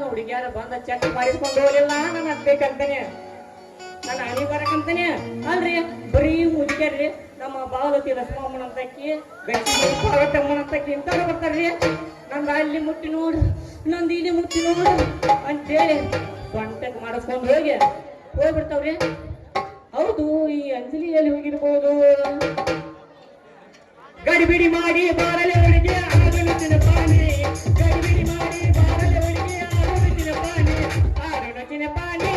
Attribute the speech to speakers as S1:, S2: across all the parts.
S1: ಹುಡುಗಿಯಾರ ಬಂದ ಚೆಕ್ ಮಾಡಿಸ್ಕೊಂಡು ಹೋಗಿಲ್ಲ ನಾನು ಹತ್ಬೇಕಂತಾನೆ ನಾನು ಹನಿ ಬರಕಂತಾನೆ ಅಲ್ರಿ ಬರೀ ಮುದುಕ್ಯಾರ್ರಿ ನಮ್ಮ ಬಾವಲತಿ ರಸಮಮ್ಮನ ಅಂತಕ್ಕಿ ಪಾರ್ವತಮ್ಮನ ಅಂತಕ್ಕಿ ಇಂಥವ್ರು ಬರ್ತಾರ್ರಿ ನಂದು ಅಲ್ಲಿ ಮುಟ್ಟಿ ನೋಡು ನಂದು ಇಲ್ಲಿ ಮುಟ್ಟಿ ನೋಡು ಅಂತೇಳಿ ಸೊಂಟಕ್ಕೆ ಮಾಡಿಸ್ಕೊಂಡು ಹೋಗ್ಬಿಡ್ತಾವ್ರಿ. ಹೌದು, ಈ ಅಂಜಲಿ ಎಲ್ಲಿ ಹೋಗಿರ್ಬೋದು? ಗಡಿಬಿಡಿ ಮಾಡಿ ಬಾರಲೆ ಹುಡುಗಿ ಆರುಣಚಿನ ಪಾನಿ, ಗಡಿಬಿಡಿ ಮಾಡಿ ಬಾರಲೆ ಹುಡುಗಿ ಆರುಣಚಿನ ಪಾನಿ, ಆರುಣಚಿನ ಪಾನಿ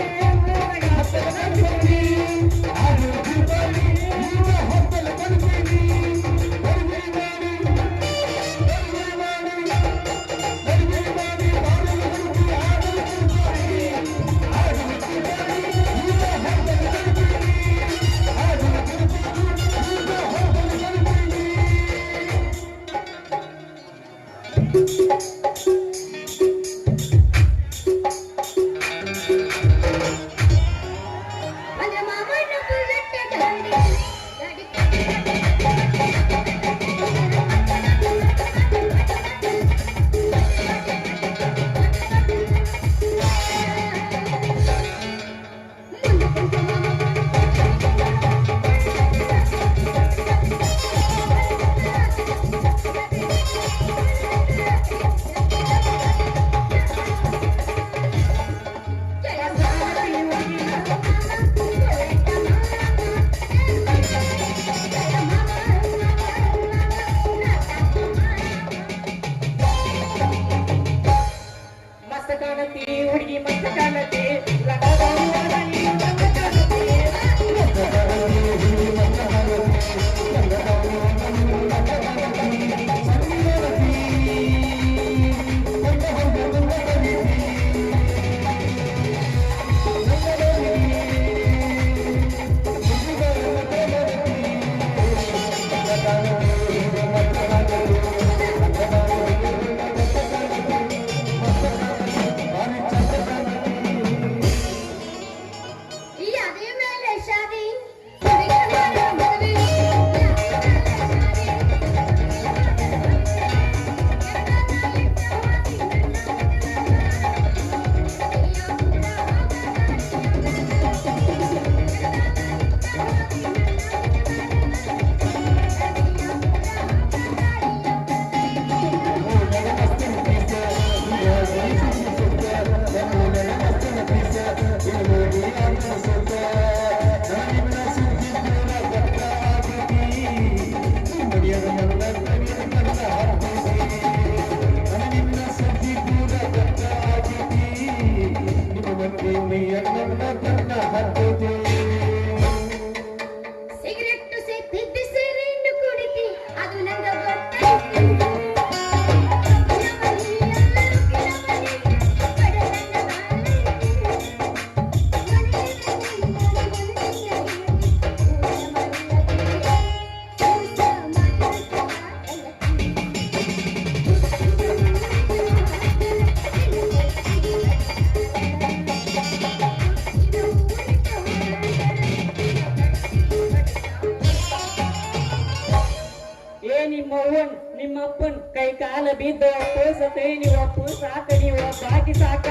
S1: ನಿಮ್ಮಪ್ಪನ್ ಕೈ ಕಾಲ ಬಿದ್ದ ಪೋಸತೆ ನೀವು ಅಪ್ಪು ಸಾಕ ನೀವು ಬಾಕಿ ಸಾಕ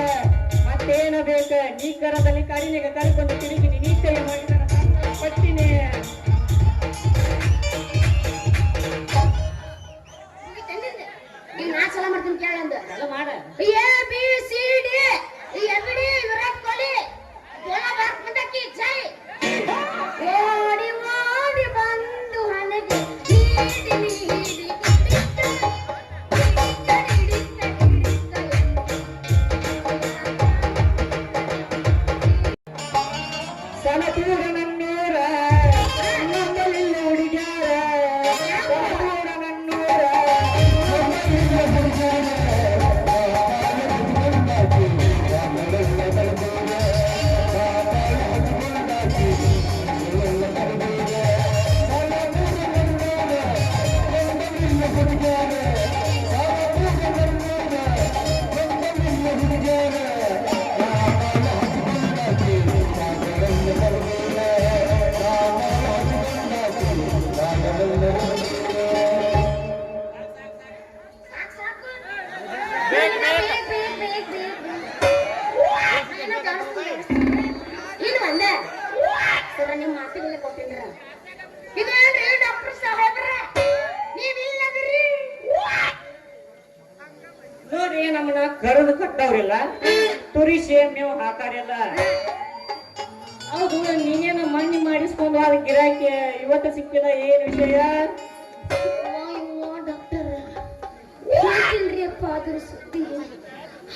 S1: ಮತ್ತೇನ ಬೇಕ ನೀ ಕರದಲ್ಲಿ ಕಡಿನೆಗ ಕರ್ಕೊಂಡು ತಿರುಗಿ ನೀ ಕೈ ಮಾಡಿದ ಪಟ್ಟಿನೇ
S2: ಸಲ ಮಾಡ್ತೀನಿ ಕೇಳಂದ
S1: ಮಾಡ
S2: A B C D ABD Virat Kohli ಗೋಲ ಬಾರ್ಕೊಂಡಕ್ಕಿ ಜೈ ಓಡಿ ಓಡಿ ಬಂದು ಹಣಗೆ
S1: ಹುಡುಗ್ಯಾರ ಕರೆದು ಕಟ್ಟವ್ರಿಲ್ಲ ತುರಿಸಿ ಮೇವು ಹಾಕಾರಿಲ್ಲ. ಹೌದು ನೀನೇನ ಮಣ್ಣಿ ಮಾಡಿಸ್ಕೊಂಡು ಅದ ಗಿರಾಕಿ ಇವತ್ತು ಸಿಕ್ಕಿಲ್ಲ, ಏನ್ ವಿಷಯ?
S2: ಡಾಕ್ಟರ್ ಹೇಳ್ತಿಲ್ರಿ ಅಪ್ಪ ಅದ್ರ ಸುದ್ದಿ.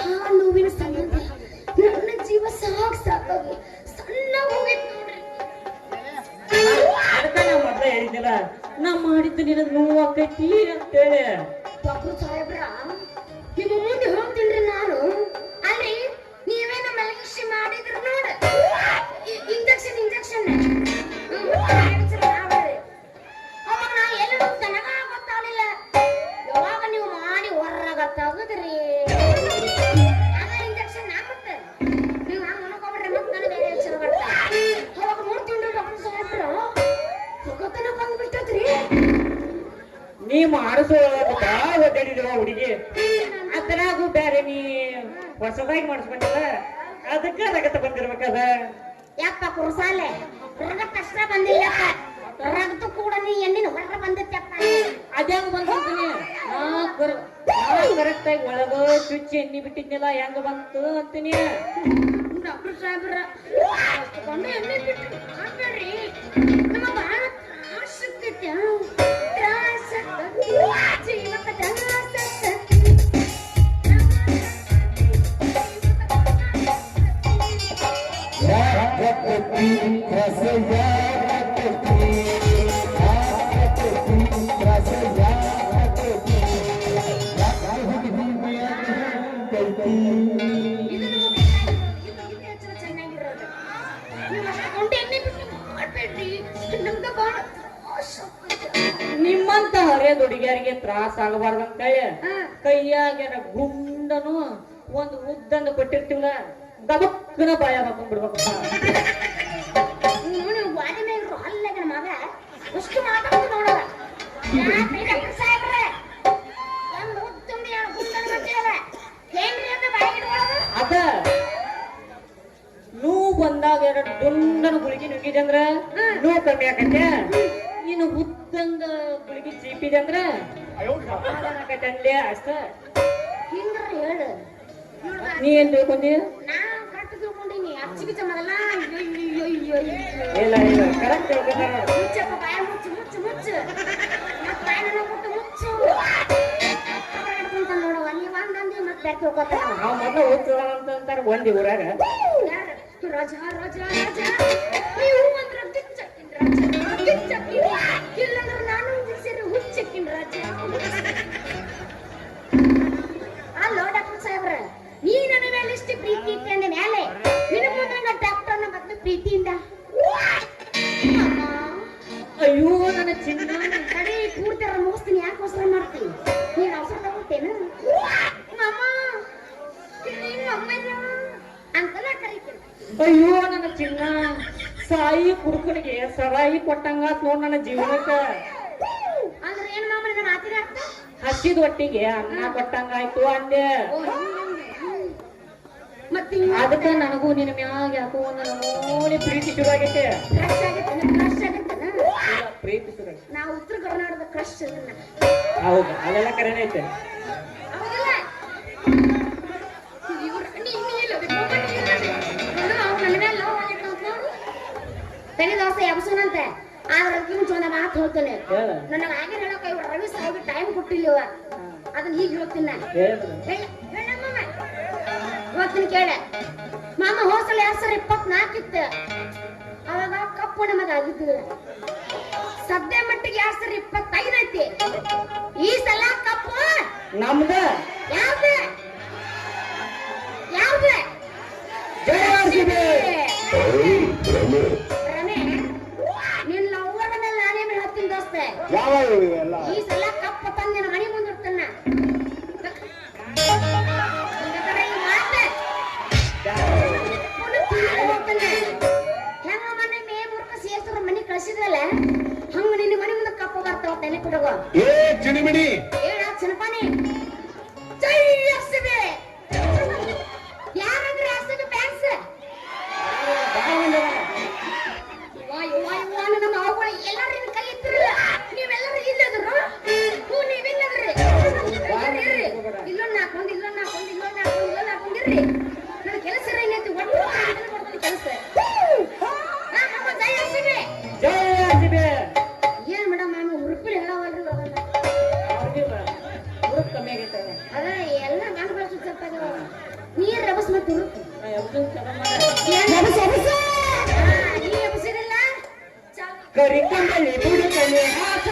S2: ಆ ನೋವಿನ ಸಂಬಂಧ ನನ್ನ ಜೀವ ಸಾಕಾಗಿ ಸಣ್ಣ ಹೋಗಿತ್ತು ನೋಡ್ರಿ.
S1: ಅದಕ್ಕ ನಾ ಮೊದ್ಲ ಹೇಳಿದ್ದಿಲ್ಲ, ನಾ ಮಾಡಿದ್ದು ನಿನಗ್ ನೋವು ಆಕೈತಿ ಅಂತೇಳಿ.
S2: ಡಾಕ್ಟರ್ ಸಾಹೇಬ್ರ ನಿಮ್ಮ ಮುಂದೆ ಹೋಗ್ತೀನಿ ನಾನು. ಅಲ್ಲಿ ನೀವೇನ ಮಲಗಿಸಿ ಮಾಡಿದ್ರು ನೋಡ ಇಂಜೆಕ್ಷನ್ ಅವಾಗ ನಾ ಎಲ್ಲಿ ತನಗ ಗೊತ್ತಾಗಲಿಲ್ಲ. ಯಾವಾಗ ನೀವು ಮಾಡಿ ಹೊರಗತ್ತಾಗದ್ರಿ ಅದ ಇಂಜೆಕ್ಷನ್ ಮತ್ತೆ ನೀವು ಹಂಗ ಅನ್ಕೊಬಿಡ್ರಿ ಮತ್ತೆ ನನಗೆ ಬೇರೆ ಹೆಸರು ಬರ್ತಾ. ಅವಾಗ ನೋಡ್ತೀನಿ ಡಾಕ್ಟರ್ ಸಾಹೇಬ್ರ ಹೊಗತನ ಬಂದ್ಬಿಟ್ಟದ್ರಿ.
S1: ನೀ ಮಾಡಿಸೋದಕ್ಕ ಒದ್ದಾಡಿದಿವ ಹುಡುಗಿ, ಅದರಾಗೂ ಬೇರೆ ನೀ ಹೊಸದಾಗಿ ಮಾಡಿಸ್ಕೊಂಡಿಲ್ಲ, ಅದಕ್ಕ ರಗತ ಬಂದಿರ್ಬೇಕದ.
S2: ಯಪ್ಪ ಕುರ್ಸಾಲೆ ರಗತ ಅಷ್ಟ ಬಂದಿಲ್ಲಪ್ಪ, ರಗತ ಕೂಡ ನೀ ಎಣ್ಣಿನ ಹೊರ ಬಂದಿತ್ತಪ್ಪ.
S1: ಅದ್ಯಾಂಗ ಬಂದಿರ್ತೀನಿ ನಾ ಕರೆಕ್ಟ್ ಆಗಿ ಒಳಗ ಸ್ವಿಚ್ ಎಣ್ಣಿ ಬಿಟ್ಟಿದ್ನಿಲ್ಲ, ಹೆಂಗ ಬಂತು ಅಂತೀನಿ.
S2: ಡಾಕ್ಟರ್ ಸಾಹೇಬ್ರ ಅಷ್ಟೊಂದು ಎಣ್ಣೆ ಬಿಟ್ಟು ಮಾಡ್ಬೇಡ್ರಿ, ನಮ್ಮ ಬಹಳ ತ್ರಾಸ ಆಗ್ತೈತಿ. ತ್ರಾಸ ಜೀವಕ ಚೆನ್ನಾಗಿರೋದು. ನೀವು ಅಷ್ಟೊಂದು ಎಣ್ಣೆ ಬಿಟ್ಟು ಮಾಡ್ಬೇಡ್ರಿ, ನಮ್ಗೆ ಬಹಳ ತ್ರಾಸ ಆಗ್ತೈತಿ.
S1: ನಿಮ್ಮಂತ ಹರಿಯದ ಹುಡುಗಿಯರಿಗೆ ತ್ರಾಸ ಆಗಬಾರ್ದಂತ ಕೈಯಾಗ ಗುಂಡನು ಒಂದು ಉದ್ದಂದು ಕೊಟ್ಟಿರ್ತೀವಲ್ಲ, ಗಬಕ್ಕನ ಬಾಯ ಹಾಕೊಂಡ್ ಬಿಡ್ಬೇಕು.
S2: ನೋಡಿ ವಾಡಿ ಮೇಲೆ ಅಲ್ಲಾಗ ಮಗ ಅಷ್ಟು ಮಾತಾಡ್ತು ನೋಡಲ್ಲ. ಡಾಕ್ಟರ್ ಸಾಹೇಬ್ರೆ ಒಂದು ಉತ್ತುಂಬಿ ಗುಂಡನ ಗೊತ್ತಿಲ್ಲ ಏನ್ರಿ ಅಂತ ಬಾಯಿಗಿಡ್ಕೊಳ್ಳೋದು.
S1: ಅದ ನೋವು ಬಂದಾಗ ಎರಡು ದುಂಡನ ಗುಳಿಗೆ ನುಗ್ಗಿದೆ ಅಂದ್ರ ನೋವು ಕಮ್ಮಿ ಆಕತ್ತೆ. ನೀನು ಉದ್ದಂಗ ಗುಳಿಗೆ ಚೀಪಿದೆ ಅಂದ್ರ ಆಕತ್ತೆ ಅನ್ಲೇ ಅಷ್ಟ.
S2: ಹಿಂಗ್ರ ಹೇಳು
S1: ನೀ ಏನ್ ತಿಳ್ಕೊಂಡಿ?
S2: ನಾ ಕರೆಕ್ಟ್ ತಿಳ್ಕೊಂಡೀನಿ. ಅಚ್ಚಿಗಿಚ್ಚ ಮೊದಲ
S1: ಇಲ್ಲ ಇಲ್ಲ ಕರೆಕ್ಟ್ ತಿಳ್ಕೊಂಡ.
S2: ಮುಚ್ಚಪ್ಪ ಬಾಯ ಮುಚ್ಚು ಮುಚ್ಚು ಮುಚ್ಚು ಮತ್ ಬಾಯನ ಕೊಟ್ಟು ಮುಚ್ಚು ನೋಡು. ಅಲ್ಲಿ ಒಂದಂದಿ ಮತ್ತೆ ಬ್ಯಾಕ್ ತಿಳ್ಕೊತಾನ.
S1: ನಾವು ಮೊದಲು ಓದ್ತೀವ ಅಂತಾರ ಒಂದಿ ಊರಾಗ.
S2: ರಾಜ ರಾಜ ರಾಜ ನೀವು ಅಂದ್ರ ಗಿಚ್ಚಕ್ಕಿನ್ ರಾಜ ಗಿಚ್ಚಕ್ಕಿನ್, ಇಲ್ಲಂದ್ರ ನಾನು ಸೇರಿ ಹುಚ್ಚಕ್ಕಿನ್ ರಾಜ. ಅಲ್ಲೋ ಡಾಕ್ಟರ್ ಸಾಹೇಬ್ರ, ನೀ ನನ್ನ ಮೇಲೆ ಇಷ್ಟು ಪ್ರೀತಿ ಇಟ್ಟಂದ ಮೇಲೆ ನಿನ್ನ ಮುಂದೆ ಡಾಕ್ಟರ್ನ ಮತ್ತೆ ಪ್ರೀತಿಯಿಂದ
S1: ಅಯ್ಯೋ ನನ್ನ ಚಿನ್ನ
S2: ಕಡೆ ಪೂರ್ತಿ ಮುಗಿಸ್ತೀನಿ. ಯಾಕೆ ಅವಸರ ಮಾಡ್ತೀನಿ? ನೀನ್ ಅವಸರ ತಗೊಳ್ತೇನು ಮಾಮ ಅಂಕಲ ಕರೀತೀನಿ.
S1: ಅಯ್ಯೋ ನನ್ನ ಚಿನ್ನ, ಸಾಯಿ ಕುಡುಕನಿಗೆ ಸರಾಯಿ ಕೊಟ್ಟಂಗಾತ್ ನೋಡ್ ನನ್ನ ಜೀವನಕ್ಕ.
S2: ಅಂದ್ರೆ ಏನ್ ಮಾಮ ನನ್ನ ಮಾತಿನ ಅರ್ಥ?
S1: ಹಸಿದ ಒಟ್ಟಿಗೆ ಅನ್ನ ಕೊಟ್ಟಂಗಾಯ್ತು ಅಂದೆ.
S2: ಮತ್ತೆ
S1: ಅದಕ್ಕ ನನಗೂ ನಿನ್ನ ಮ್ಯಾಗ ಯಾಕೋ ಒಂದು ನೋಡಿ ಪ್ರೀತಿ ಶುರು ಆಗೈತೆ.
S2: ಕ್ರಶ್ ಆಗತ್ತನ
S1: ಪ್ರೀತಿ ಶುರು ಆಗೈತೆ.
S2: ನಾವು ಉತ್ತರ ಕರ್ನಾಟಕದ ಕ್ರಶ್ ಅದನ್ನ.
S1: ಹೌದು, ಅದೆಲ್ಲ ಕರೆನೇ ಐತೆ.
S2: ಹೌದಲ್ಲ? ತನಿ ದೋಸೆ ಎಬ್ಸೋನಂತೆ ಆದ್ರೆ ಅದಕ್ಕೆ ಮುಂಚೆ ಒಂದು ಮಾತು ಹೇಳ್ತಾನೆ. ನನಗೆ ಹಾಗೆ ಹೇಳೋಕೆ ರವಿ ಸಾಹೇಬ್ ಟೈಮ್ ಕೊಟ್ಟಿಲ್ಲ, ಅದನ್ನ ಹೀಗೆ ಹೇಳ್ತೀನಿ ನಾನು. ಹೇಳ್ತೀನಿ ಕೇಳ ಮಾಮ. ಹೋಸಲ 2024 ಇತ್ತು, ಅವಾಗ ಕಪ್ಪು ನಮಗ ಆಗಿದ್ದು. ಸದ್ಯ ಮಟ್ಟಿಗೆ 2025 ಐತಿ. ಈ ಸಲ ಕಪ್ಪು
S1: ನಮ್ದ.
S2: ಯಾವ್ದು ಯಾವ್ದು? ರಮೇ ನಿನ್ನ ಅವ್ವನ ಮೇಲೆ ನಾನೇ ಮೇಲೆ ಹತ್ತಿನ ದೋಸ್ತೆ. ಈ ಸಲ ಕಪ್ಪ ತಂದೆ ಮನೆ ಮುಂದಿರ್ತಾನ. ಹೆಂಗ ಮನೆ ಮೇ ಮುರ್ಕ ಸೇರ್ಸ್ರ ಮನೆ ಕಳ್ಸಿದ್ರಲ್ಲ ಹಂಗ ನಿನ್ನ ಮನೆ ಮುಂದೆ ಕಪ್ಪ ಬರ್ತಾವ. ತಲೆ ಕುಡಗೋ ಹೇಳ ಚಿನ್ನಪಾನಿ. ಜೈ ಎಸ್ಸಿದೆ. ಯಾರಂದ್ರೆ ಎಸ್ಸಿದೆ ಫ್ಯಾನ್ಸ್? ನಮ್ಮ ಅವುಗಳು ಎಲ್ಲರೂ ಕೈ ಇತ್ತಿರಲ್ಲ, ನೀವೆಲ್ಲರೂ ಇಲ್ಲದ್ರು ನೋಡ್ರಿ ನನ್ನ ಕೆಲಸ ಏನೈತಿ ಒಟ್ಟು ಮಾಡ್ಕೊಂಡು ಕೆಲಸ ನಮ್ಮ ಜೈ ಹಸಿಬೆ
S1: ಜೈ ಆರ್ಸಿಬಿ.
S2: ಏನ್ ಮೇಡಮ್ ನಾನು ಉರುಪಿಲ್ ಹೇಳವಲ್ರಿ ಅದನ್ನ
S1: ಉರುಪ್ ಕಮ್ಮಿ ಆಗೈತೆ
S2: ಅದ ಎಲ್ಲ ಗಂಡು ಬಳಸಿ ಸತ್ತಾಗ ನೀರ್ ರಭಸ್ ಮತ್ತೆ ಉರುಪು ನೀ ಎಬ್ಸಿದಿಲ್ಲ
S1: ಕರಿಕಂಬಳಿ ಬುಡಕಲಿ ಹಾಸ